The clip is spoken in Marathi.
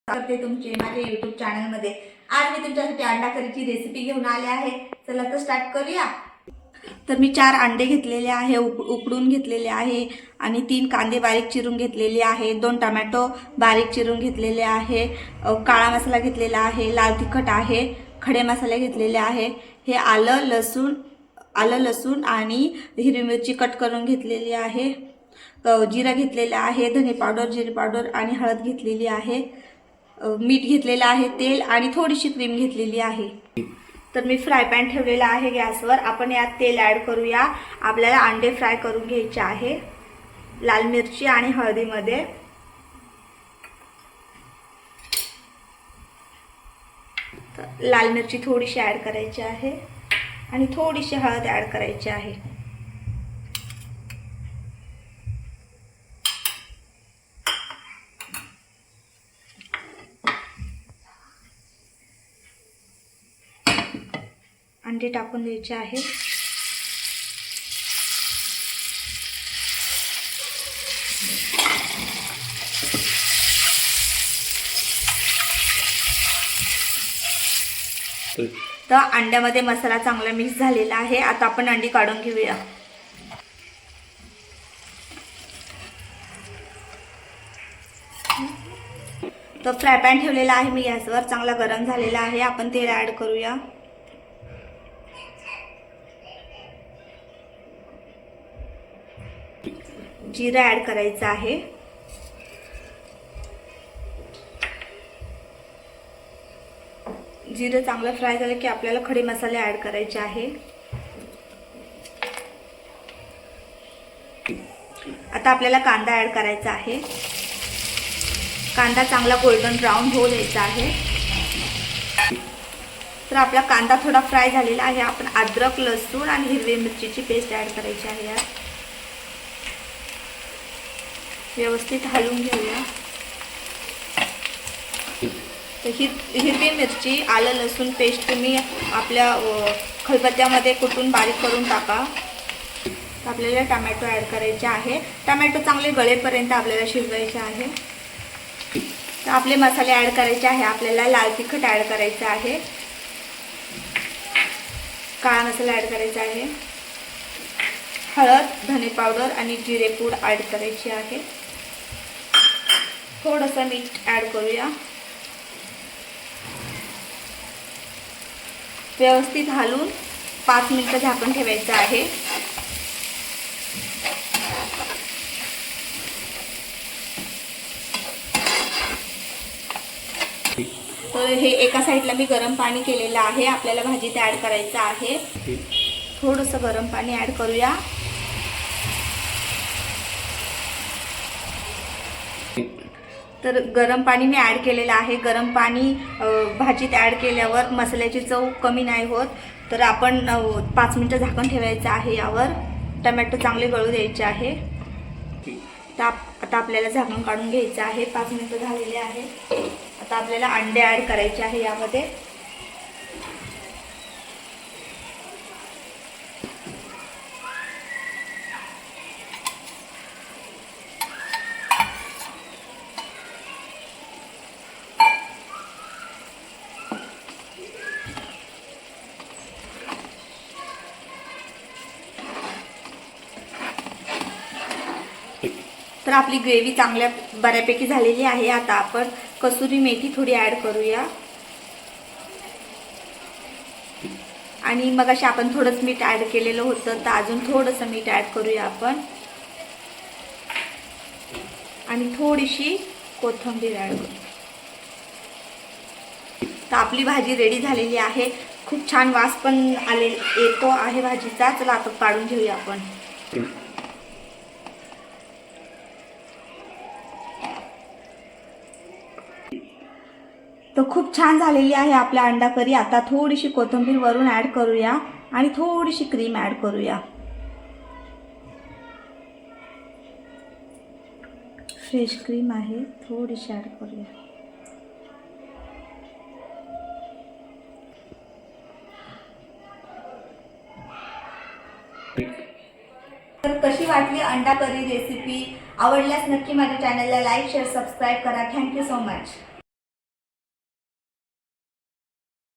करते तुमचे माझ्या YouTube चॅनलमध्ये। आज मी तुमच्यासाठी अंडा करीची रेसिपी घेऊन आले आहे। चला तर स्टार्ट करूया। तर मी 4 अंडे घेतलेले आहे, उकडून घेतलेले आहे आणि 3 कांदे बारीक चिरून घेतलेले आहे, 2 टोमॅटो बारीक चिरून घेतलेले आहे, काळा मसाला घेतलेला आहे, लाल तिखट आहे, खडे मसाले घेतलेले आहे, हे आलं लसूण आणि हिरवी मिरची कट करून घेतलेली आहे, जिरा घेतलेला आहे, धने पावडर, जिरे पावडर आणि हळद घेतलेली आहे, मीठ घेतलेलं आहे, तेल आणि थोडीशी क्रीम घेतलेली आहे। तर मी फ्राय पॅन ठेवलेला आहे गॅसवर। आपण यात तेल ॲड करूया। आपल्याला अंडे फ्राय करून घ्यायचे आहे लाल मिरची आणि हळदीमध्ये। लाल मिरची थोडीशी ॲड करायची आहे आणि थोडीशी हळद ॲड करायची आहे। अंडे टाकून द्यायचे आहे। तर अंड्यामध्ये मसाला चांगला मिक्स झालेला आहे। आता आपण अंडी काढून घेऊया। तर फ्राय पॅन ठेवलेला आहे मी गॅसवर, चांगला गरम झालेला आहे। आपण तेल ॲड करूया। जिरा ॲड करायचा आहे, जिरे चांगलं फ्राय झालं की आपल्याला खडे मसाले ॲड करायचे आहे। आता आपल्याला कांदा ॲड करायचा आहे। कांदा चांगला गोल्डन ब्राऊन होऊ द्यायचा आहे। तर आपला कांदा थोडा फ्राय झालेला आहे। आपण अद्रक, लसूण आणि हिरवी मिरचीची पेस्ट ॲड करायची आहे यात। व्यवस्थित हलवून घेऊया। तर हिरवी मिरची, आलं लसूण पेस्ट तुम्ही आपल्या खलबत्त्यामध्ये कुटून बारीक करून टाका। तर आपल्याला टोमॅटो ॲड करायचे आहे। टोमॅटो चांगले गळेपर्यंत आपल्याला शिजवायचे आहे। तर आपले मसाले ॲड करायचे आहे। आपल्याला लाल तिखट ॲड करायचं आहे, काळा मसाला ॲड करायचा आहे, हळद, धने पावडर आणि जिरे पूड ॲड करायची आहे, थोडंसं मीठ ॲड करूया। व्यवस्थित हलवून 5 मिनिटं झाकून ठेवायचं आहे। तर हे एका साईडला मी गरम पाणी केलेलं आहे। आपल्याला भाजीत ॲड करायचं आहे। थोडंसं गरम पाणी ॲड करूया। तर गरम पाणी मी ॲड केलेलं आहे। गरम पाणी भाजीत ॲड केल्यावर मसाल्याची चव कमी नाही होत। तर आपण 5 मिनिटं झाकण ठेवायचं आहे यावर। टोमॅटो चांगले गळू द्यायचे आहे। तर आता आपल्याला झाकण काढून घ्यायचं आहे। 5 मिनिटं झालेले आहे। आता आपल्याला अंडे ॲड करायचे आहे यामध्ये। तर आपली ग्रेव्ही चांगल्या बऱ्यापैकी झालेली आहे। आता आपण कसुरी मेथी थोडी ॲड करूया आणि मगाशी आपण थोडंच मीठ ॲड केलेलं होतं, तर अजून थोडंसं मीठ ॲड करूया आपण आणि थोडीशी कोथिंबीर ॲड करू। तर आपली भाजी रेडी झालेली आहे। खूप छान वास पण येतो आहे भाजीचा। चला आता काढून घेऊया आपण। तर खूप छान झालेली आहे आपला अंडा करी। आता थोडीशी कोथिंबीर वरून ॲड करूया आणि थोडीशी क्रीम ॲड करूया। फ्रेश क्रीम आहे, थोडीशी ॲड करूया। तर कशी वाटली अंडा करी रेसिपी? आवडल्यास नक्की माझ्या चॅनलला लाईक, शेअर, सबस्क्राईब करा। Thank you so much.